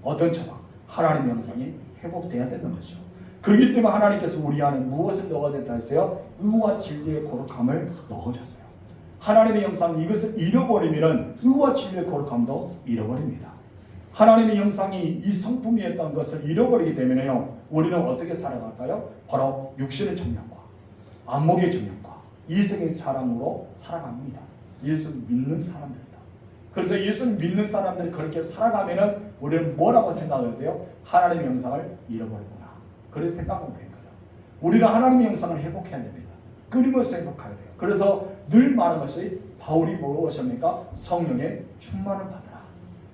어떤 처방? 하나님의 형상이 회복돼야 되는 거죠. 그렇기 때문에 하나님께서 우리 안에 무엇을 넣어줬다 했어요? 의와 진리의 거룩함을 넣어줬어요. 하나님의 형상 이것을 잃어버리면 의와 진리의 거룩함도 잃어버립니다. 하나님의 형상이 이 성품이었던 것을 잃어버리기 때문에요. 우리는 어떻게 살아갈까요? 바로 육신의 정욕과 안목의 정욕과 이성의 자랑으로 살아갑니다. 예수 믿는 사람들이다. 그래서 예수 믿는 사람들이 그렇게 살아가면은 우리는 뭐라고 생각해야 돼요? 하나님의 형상을 잃어버렸구나. 그렇게 생각하면 되는 거예요. 우리는 하나님의 형상을 회복해야 됩니다. 끊임없이 회복해야 돼요. 그래서 늘 말하는 것이 바울이 무엇입니까? 성령의 충만을 받으라.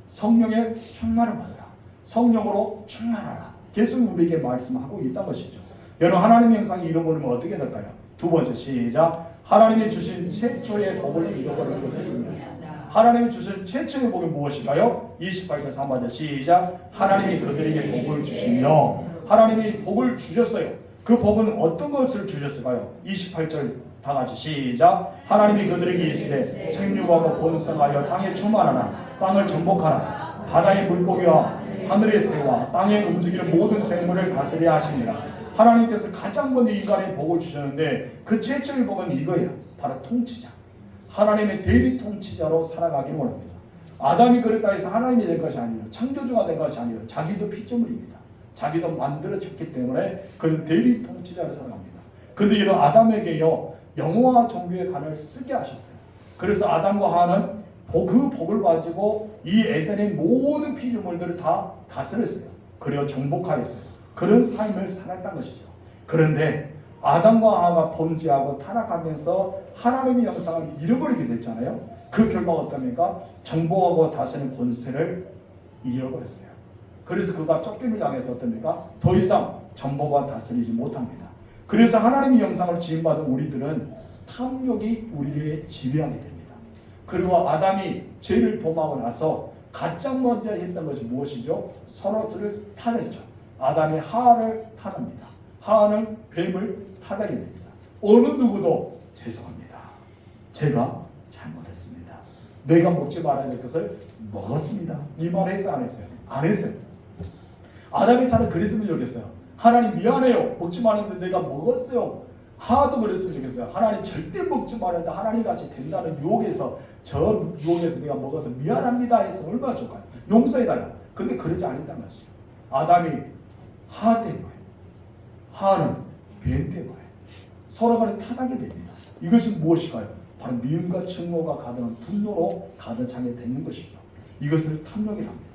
성령의 충만을 받으라. 성령으로 충만하라. 계속 우리에게 말씀하고 있다는 것이죠. 여러분, 하나님의 형상이 잃어버리면 어떻게 될까요? 두 번째, 시작. 하나님이 주신 최초의 복을 잃어버릴 것을 의미합니다. 하나님이 주신 최초의 복이 무엇일까요? 28절 3절 시작. 하나님이 그들에게 복을 주시며 하나님이 복을 주셨어요. 그 복은 어떤 것을 주셨을까요? 28절 다 같이 시작. 하나님이 그들에게 이르시되 생육하고 번성하여 땅에 충만하라. 땅을 정복하라. 바다의 물고기와 하늘의 새와 땅에 움직이는 모든 생물을 다스려 하십니다. 하나님께서 가장 먼저 인간의 복을 주셨는데 그 최초의 복은 이거예요. 바로 통치자. 하나님의 대리 통치자로 살아가기를 원합니다. 아담이 그랬다 해서 하나님이 될 것이 아니에요. 창조주가 된 것이 아니에요. 자기도 피조물입니다. 자기도 만들어졌기 때문에 그는 대리 통치자로 살아갑니다. 근데 이런 아담에게요, 영원한 종교의 간을 쓰게 하셨어요. 그래서 아담과 하와는 그 복을 가지고 이 에덴의 모든 피조물들을 다 다스렸어요. 그리고 정복하였어요. 그런 삶을 살았다는 것이죠. 그런데 아담과 하와가 범죄하고 타락하면서 하나님의 형상을 잃어버리게 됐잖아요. 그 결과가 어떻습니까? 정복하고 다스리는 권세를 잃어버렸어요. 그래서 그가 쫓김을 당해서 어떻습니까? 더 이상 정복과 다스리지 못합니다. 그래서 하나님의 형상을 지음받은 우리들은 탐욕이 우리를 지배하게 됩니다. 그리고 아담이 죄를 범하고 나서 가장 먼저 했던 것이 무엇이죠? 서로를 타냈죠. 아담이 하와를 타납니다. 하와는 뱀을 타다게 됩니다. 어느 누구도 죄송합니다. 제가 잘못했습니다. 내가 먹지 말아야 될 것을 먹었습니다. 이 말 했어요? 안 했어요? 안 했어요. 아담이 차라리 그랬으면 좋겠어요. 하나님 미안해요. 먹지 말았는데 내가 먹었어요. 하와도 그랬으면 좋겠어요. 하나님 절대 먹지 말았는데 하나님 같이 된다는 유혹에서 저 유혹에서 내가 먹어서 미안합니다 해서 얼마나 좋아요. 용서해달라. 근데 그러지 않았다는 것이죠. 아담이 하와 때문에, 하와는 뱀 때문에 서로 간에 타닥이 됩니다. 이것이 무엇일까요? 바로 미움과 증오가 가득한 분노로 가득 차게 되는 것이죠. 이것을 탐욕이라 합니다.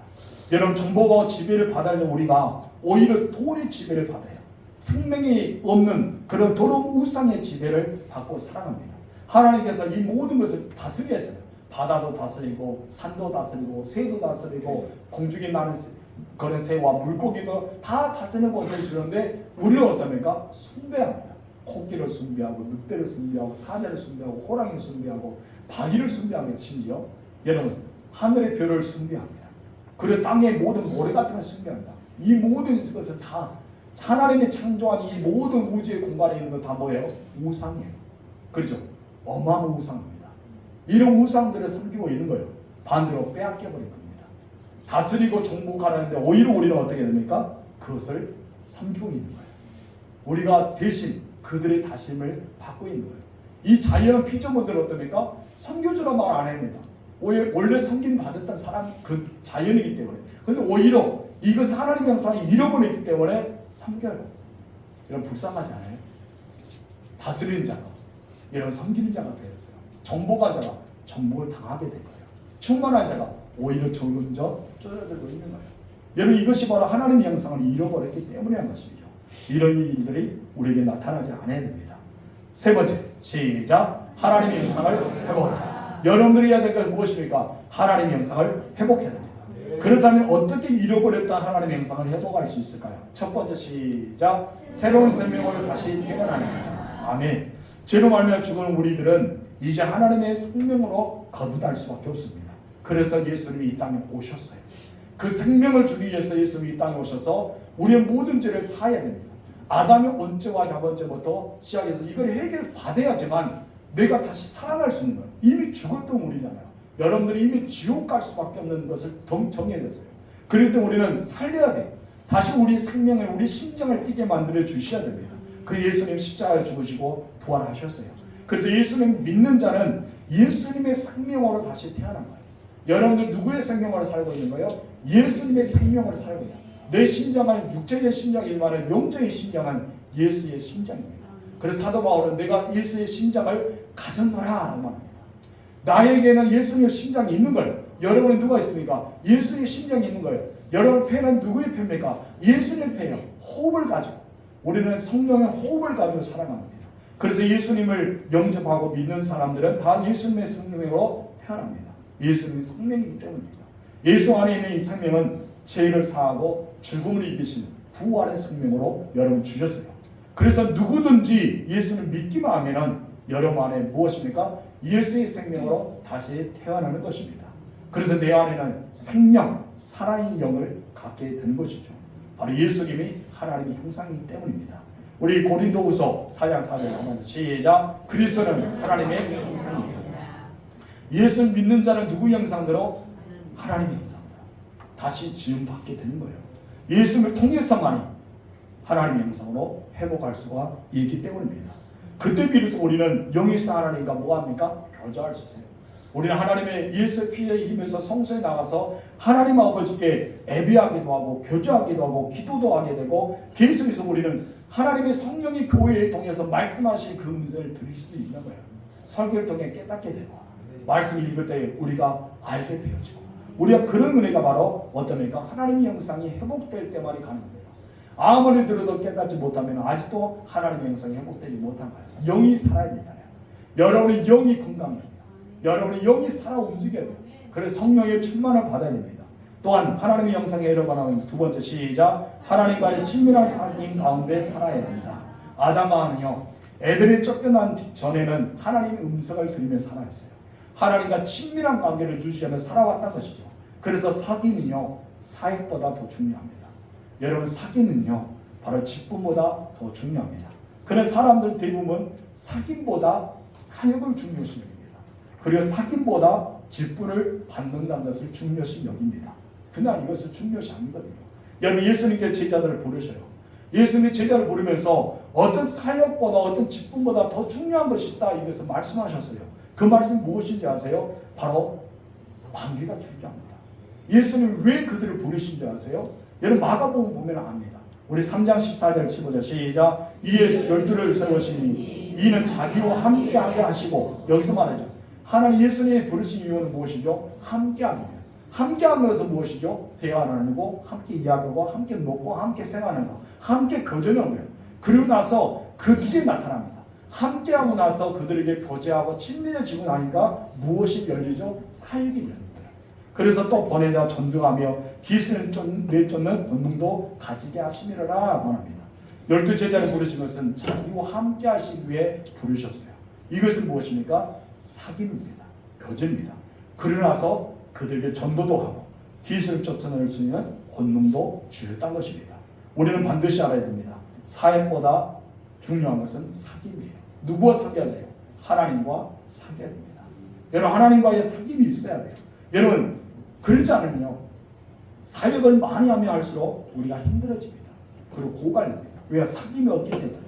여러분, 정보가 지배를 받으려 우리가 오히려 돈의 지배를 받아요. 생명이 없는 그런 더러운 우상의 지배를 받고 살아갑니다. 하나님께서 이 모든 것을 다스려야 하잖아요. 바다도 다스리고 산도 다스리고 새도 다스리고 공중에 나는 그런 새와 물고기도 다 다스리는 권세를 주는데 우리는 어떻습니까? 숭배합니다. 코끼리를 숭배하고 늑대를 숭배하고 사자를 숭배하고 호랑이를 숭배하고 바위를 숭배하며 심지어 여러분 하늘의 별을 숭배합니다. 그리고 땅의 모든 모래 같은 걸 숭배합니다. 이 모든 것을 다 하나님이 창조한 이 모든 우주의 공간에 있는 거 다 뭐예요? 우상이에요. 그렇죠? 어마어마한 우상입니다. 이런 우상들을 섬기고 있는 거예요. 반대로 빼앗겨버린 겁니다. 다스리고 정복하는데 오히려 우리는 어떻게 됩니까? 그것을 섬기고 있는 거예요. 우리가 대신 그들의 다짐을 받고 있는 거예요. 이 자연 피조물들은 어떻습니까? 섬겨주라 말 안 합니다. 원래 섬김 받았던 사람 그 자연이기 때문에. 근데 오히려 이것을 하나님의 형상이 잃어버리기 때문에 섬겨요. 이런 불쌍하지 않아요? 다스리는 자가 이런 섬기는 자가 되었어요. 정복한 자가 정복을 당하게 된 거예요. 충만한 자가 오히려 점점 쪼여들고 있는 거예요. 여러분 이것이 바로 하나님의 형상을 잃어버렸기 때문이라는 것이죠. 이런 일들이 우리에게 나타나지 않아야 됩니다. 세 번째, 시작. 하나님의 형상을 회복하라. 여러분들이 해야 될 것은 무엇입니까? 하나님의 형상을 회복해야 됩니다. 그렇다면 어떻게 잃어버렸던 하나님의 형상을 회복할 수 있을까요? 첫 번째, 시작. 새로운 생명으로 다시 태어나는 겁니다. 아멘. 죄로 말미암아 죽은 우리들은 이제 하나님의 생명으로 거듭날 수밖에 없습니다. 그래서 예수님이 이 땅에 오셨어요. 그 생명을 주기 위해서 예수님이 이 땅에 오셔서 우리의 모든 죄를 사해야 됩니다. 아담의 원죄와 자본죄부터 시작해서 이걸 해결받아야지만 내가 다시 살아날 수 있는 거예요. 이미 죽었던 우리잖아요. 여러분들이 이미 지옥 갈 수밖에 없는 것을 정해졌어요. 그럴 때 우리는 살려야 돼요. 다시 우리 생명을, 우리 심장을 뛰게 만들어 주셔야 됩니다. 그 예수님 십자가에 죽으시고 부활하셨어요. 그래서 예수님 믿는 자는 예수님의 생명으로 다시 태어난 거예요. 여러분들 누구의 생명으로 살고 있는 거예요? 예수님의 생명으로 살고 있어요. 내 심장은 육체의 심장이지만 영적인 심장은 예수의 심장입니다. 그래서 사도 바울은 내가 예수의 심장을 가졌노라 라고 말합니다. 나에게는 예수님의 심장이 있는 거예요. 여러분은 누가 있습니까? 예수의 심장이 있는 거예요. 여러분 패는 누구의 패입니까? 예수님의 패예요. 호흡을 가지고 우리는 성령의 호흡을 가지고 살아갑니다. 그래서 예수님을 영접하고 믿는 사람들은 다 예수님의 생명으로 태어납니다. 예수님의 생명이기 때문입니다. 예수 안에 있는 이 생명은 죄를 사하고 죽음을 이기신 부활의 생명으로 여러분 주셨어요. 그래서 누구든지 예수를 믿기만 하면은 여러분 안에 무엇입니까? 예수의 생명으로 다시 태어나는 것입니다. 그래서 내 안에는 생명, 살아있는 영을 갖게 되는 것이죠. 바로 예수님이 하나님의 형상이기 때문입니다. 우리 고린도후서 4장 4절 한번 시작. 그리스도는 하나님의 형상이에요. 예수를 믿는 자는 누구 형상대로? 하나님의 형상대로 다시 지음받게 되는 거예요. 예수를 통해서만이 하나님의 형상으로 회복할 수가 있기 때문입니다. 그때 비로소 우리는 영이신 하나님과 뭐합니까? 교제할 수 있어요. 우리는 하나님의 예수의 피에 힘에서 성소에 나가서 하나님 아버지께 예배하기도 하고 교제하기도 하고 기도도 하게 되고 계속해서 우리는 하나님의 성령의 교회에 통해서 말씀하신 그 음성을 들을 수 있는 거예요. 설교를 통해 깨닫게 되고 말씀을 읽을 때 우리가 알게 되어지고 우리가 그런 은혜가 바로 어떠합니까? 하나님의 형상이 회복될 때만이 가능합니다. 아무리 들어도 깨닫지 못하면 아직도 하나님의 형상이 회복되지 못한 거예요. 영이 살아야 되잖아요. 여러분의 영이 건강합니다. 여러분의 영이 살아 움직여야 돼요. 그래서 성령의 충만을 받아야 됩니다. 또한 하나님의 형상에 일어나는 두 번째 시작. 하나님과의 친밀한 사귐 가운데 살아야 됩니다. 아담아는요, 에덴에 쫓겨난 전에는 하나님의 음성을 들으며 살아왔어요. 하나님과 친밀한 관계를 유지하며 살아왔다는 것이죠. 그래서 사귐은요, 사역보다 더 중요합니다. 여러분, 사귐은요, 바로 직분보다 더 중요합니다. 그래서 사람들 대부분 사귐보다 사역을 중요시 여깁니다. 그리고 사귐보다 직분을 받는다는 것을 중요시 여깁니다. 그냥 이것을 중요시 아니거든요. 여러분, 예수님께 제자들을 부르셔요. 예수님이 제자를 부르면서 어떤 사역보다 어떤 직분보다 더 중요한 것이 있다, 이것을 말씀하셨어요. 그 말씀이 무엇인지 아세요? 바로 관계가 중요합니다. 예수님 왜 그들을 부르신지 아세요? 여러분, 마가복음 보면 압니다. 우리 3장 14절 15절 시작. 이에 12를 세우시니 이는 자기와 함께하게 하시고, 여기서 말하죠. 하나님 예수님이 부르신 이유는 무엇이죠? 함께하기예요. 함께하는 것은 무엇이죠? 대화 나누고 함께 이야기하고 함께 먹고 함께 생활하는 거, 함께 교제하는 거예요. 그리고 나서 그 뒤에 나타납니다. 함께하고 나서 그들에게 교제하고 친밀해지고 나니까 무엇이 열리죠? 사역이 열립니다. 그래서 또 보내자 전도하며 귀신을 내쫓는 권능도 가지게 하시리라 원합니다. 12 제자를 부르신 것은 자기와 함께 하시기 위해 부르셨어요. 이것은 무엇입니까? 사귐입니다. 교제입니다. 그러고 나서 그들에게 전도도 하고 귀신을 쫓아낼 수 있는 권능도 주셨다는 것입니다. 우리는 반드시 알아야 됩니다. 사역보다 중요한 것은 사귐이에요. 누구와 사귀어야 돼요? 하나님과 사귀어야 됩니다. 여러분, 하나님과의 사귐이 있어야 돼요. 여러분, 그렇지 않으면요, 사역을 많이 하면 할수록 우리가 힘들어집니다. 그리고 고갈됩니다. 왜? 사귐이 없기 때문에.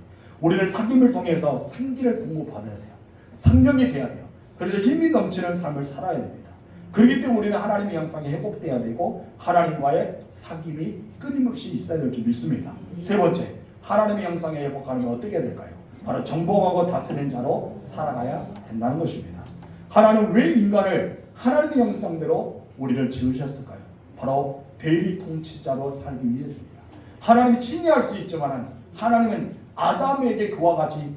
우리는 사귐을 통해서 생기를 공급받아야 돼요. 성령이 돼야 돼요. 그래서 힘이 넘치는 삶을 살아야 됩니다. 그렇기 때문에 우리는 하나님의 형상이 회복돼야 되고 하나님과의 사귐이 끊임없이 있어야 될 줄 믿습니다. 세 번째, 하나님의 형상에 회복하려면 어떻게 해야 될까요? 바로 정복하고 다스리는 자로 살아가야 된다는 것입니다. 하나님은 왜 인간을 하나님의 형상대로 우리를 지으셨을까요? 바로 대리 통치자로 살기 위해서입니다. 하나님이 침해할 수 있지만 하나님은 아담에게 그와 같이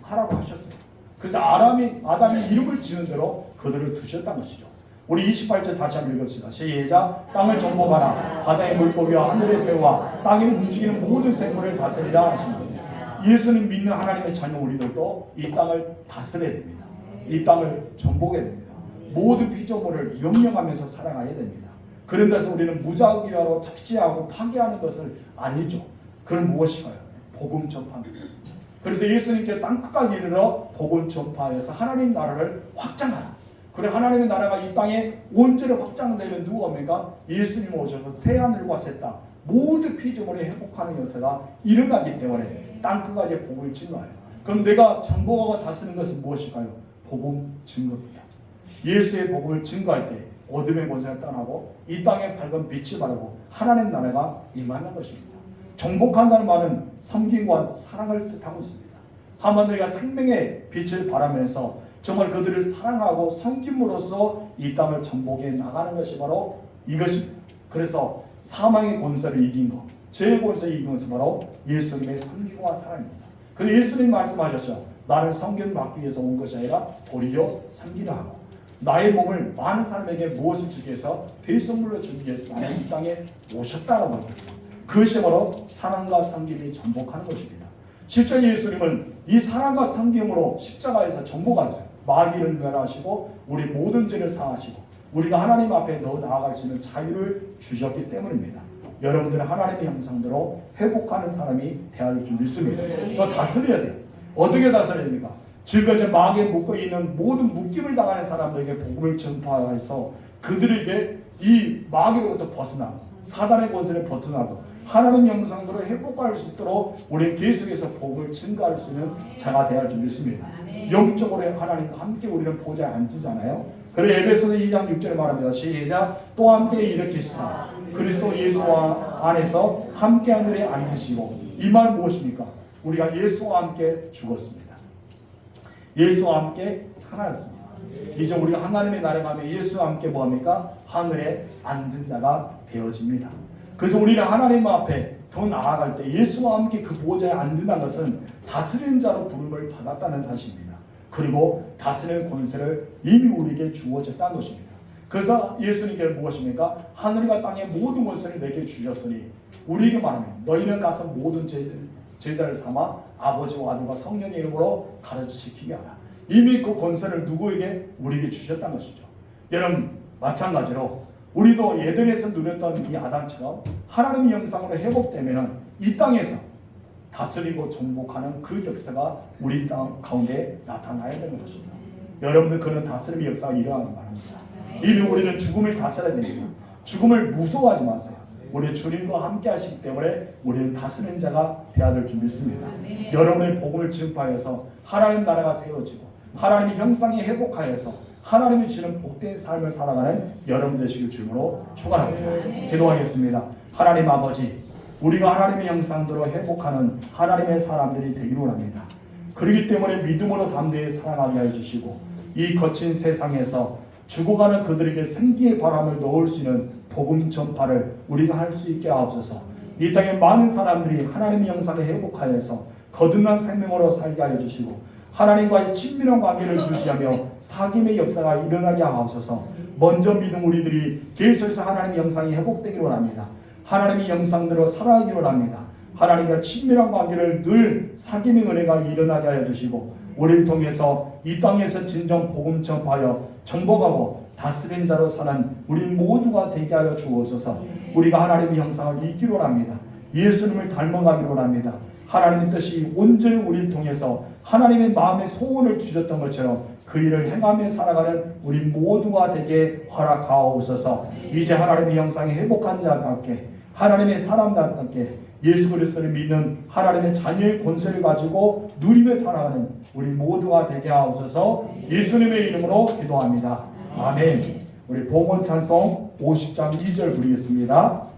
하라고 하셨어요. 그래서 아담이 이름을 지은 대로 그들을 두셨다는 것이죠. 우리 28절 다시 한번 읽읍시다. 시작. 땅을 정복하라. 바다의 물고기와 하늘의 새와 땅에 움직이는 모든 생물을 다스리라 하십니다. 예수님 믿는 하나님의 자녀 우리들도 이 땅을 다스려야 됩니다. 이 땅을 정복해야 됩니다. 모든 피조물을 영령하면서 살아가야 됩니다. 그런 데서 우리는 무작위로 착취하고 파괴하는 것을 아니죠. 그건 무엇일까요? 복음 전파입니다. 그래서 예수님께 땅끝까지 이르러 복음 전파해서 하나님 나라를 확장하라. 그래 하나님의 나라가 이 땅에 온전히 확장되면 누가 옵니까? 예수님 오셔서 새하늘과 새 땅 모든 피조물이 회복하는 역사가 일어나기 때문에 땅끝까지 복음을 증거해요. 그럼 내가 정복하고 다스리는 것은 무엇일까요? 복음 증거입니다. 예수의 복음을 증거할 때 어둠의 권세가 떠나고 이 땅에 밝은 빛이 바르고 하나님 나라가 임하는 것입니다. 정복한다는 말은 섬김과 사랑을 뜻하고 있습니다. 하나님과 생명의 빛을 바라면서 정말 그들을 사랑하고 섬김으로써 이 땅을 정복해 나가는 것이 바로 이것입니다. 그래서 사망의 권세를 이긴 것, 죄의 권세를 이긴 것은 바로 예수님의 섬김과 사랑입니다. 그래서 예수님 말씀하셨죠. 나는 섬김을 받기 위해서 온 것이 아니라 도리어 섬기라 하고 나의 몸을 많은 사람에게 무엇을 주기 위해서 대선물로 주기 위해서 나는 이 땅에 오셨다고 합니다. 그것이 바로 사랑과 섬김이 정복하는 것입니다. 실제 예수님은 이 사랑과 섬김으로 십자가에서 정복하셨어요. 마귀를 멸하시고 우리 모든 죄를 사하시고 우리가 하나님 앞에 더 나아갈 수 있는 자유를 주셨기 때문입니다. 여러분들은 하나님의 형상대로 회복하는 사람이 되어야 줄 믿습니다. 또 다스려야 돼요. 어떻게 다스려야 됩니까? 지금까지 마귀에 묶어있는 모든 묶임을 당하는 사람들에게 복음을 전파해서 그들에게 이 마귀로부터 벗어나고 사단의 권세를 벗어나고 하나님 형상대로 회복할 수 있도록 우리 계속해서 복음을 증가할 수 있는 자가 되어야 할 줄 믿습니다. 영적으로 하나님과 함께 우리는 보좌에 앉으잖아요. 그래서 에베소서 2장 6절에 말합니다. 시작. 또 함께 일으키시사 그리스도 예수와 안에서 함께 하늘에 앉으시고 이 말 무엇입니까? 우리가 예수와 함께 죽었습니다. 예수와 함께 살아났습니다. 이제 우리가 하나님의 나라에 가면 예수와 함께 뭐합니까? 하늘에 앉은 자가 되어집니다. 그래서 우리는 하나님 앞에 더 나아갈 때 예수와 함께 그 보좌에 앉는다는 것은 다스리는 자로 부름을 받았다는 사실입니다. 그리고 다스리는 권세를 이미 우리에게 주어졌다는 것입니다. 그래서 예수님께 무엇입니까? 하늘과 땅의 모든 권세를 내게 주셨으니 우리에게 말하면 너희는 가서 모든 제자를 삼아 아버지와 아들과 성령의 이름으로 가르치시키게 하라. 이미 그 권세를 누구에게? 우리에게 주셨다는 것이죠. 여러분 마찬가지로 우리도 예전에서 누렸던 이 아담처럼 하나님의 형상으로 회복되면 이 땅에서 다스리고 정복하는 그 역사가 우리 땅 가운데 나타나야 되는 것입니다. 여러분들 그런 다스림의 역사가 일어나는 바랍니다. 이미 우리는 죽음을 다스려야 됩니다. 죽음을 무서워하지 마세요. 우리 주님과 함께 하시기 때문에 우리는 다스리는 자가 되어야 될 줄 믿습니다. 여러분의 복음을 증파해서 하나님 나라가 세워지고 하나님의 형상이 회복하여서 하나님이 주는 복된 삶을 살아가는 여러분 되시길 주님으로 축원합니다. 기도하겠습니다. 하나님 아버지, 우리가 하나님의 형상대로 회복하는 하나님의 사람들이 되기를 원합니다. 그렇기 때문에 믿음으로 담대히 살아가게 하여 주시고 이 거친 세상에서 죽어가는 그들에게 생기의 바람을 넣을 수 있는 복음 전파를 우리가 할 수 있게 하옵소서. 이 땅에 많은 사람들이 하나님의 형상을 회복하여서 거듭난 생명으로 살게 하여 주시고 하나님과의 친밀한 관계를 유지하며 사귐의 역사가 일어나게 하옵소서. 먼저 믿은 우리들이 계속해서 하나님의 형상이 회복되기를 원합니다. 하나님의 형상대로 살아가기를 원합니다. 하나님과 친밀한 관계를 늘 사귐의 은혜가 일어나게 하여 주시고 우리를 통해서 이 땅에서 진정 복음 전파하여 정복하고 다스린 자로 사는 우리 모두가 되게 하여 주옵소서. 우리가 하나님의 형상을 잊기를 원합니다. 예수님을 닮아가기를 원합니다. 하나님의 뜻이 온전히 우리를 통해서 하나님의 마음의 소원을 주셨던 것처럼 그 일을 행하며 살아가는 우리 모두가 되게 허락하옵소서. 이제 하나님의 형상에 회복한 자답게 하나님의 사람답게 예수 그리스도를 믿는 하나님의 자녀의 권세를 가지고 누리며 살아가는 우리 모두가 되게 하옵소서. 예수님의 이름으로 기도합니다. 아멘. 우리 봉헌 찬송 50장 2절 부르겠습니다.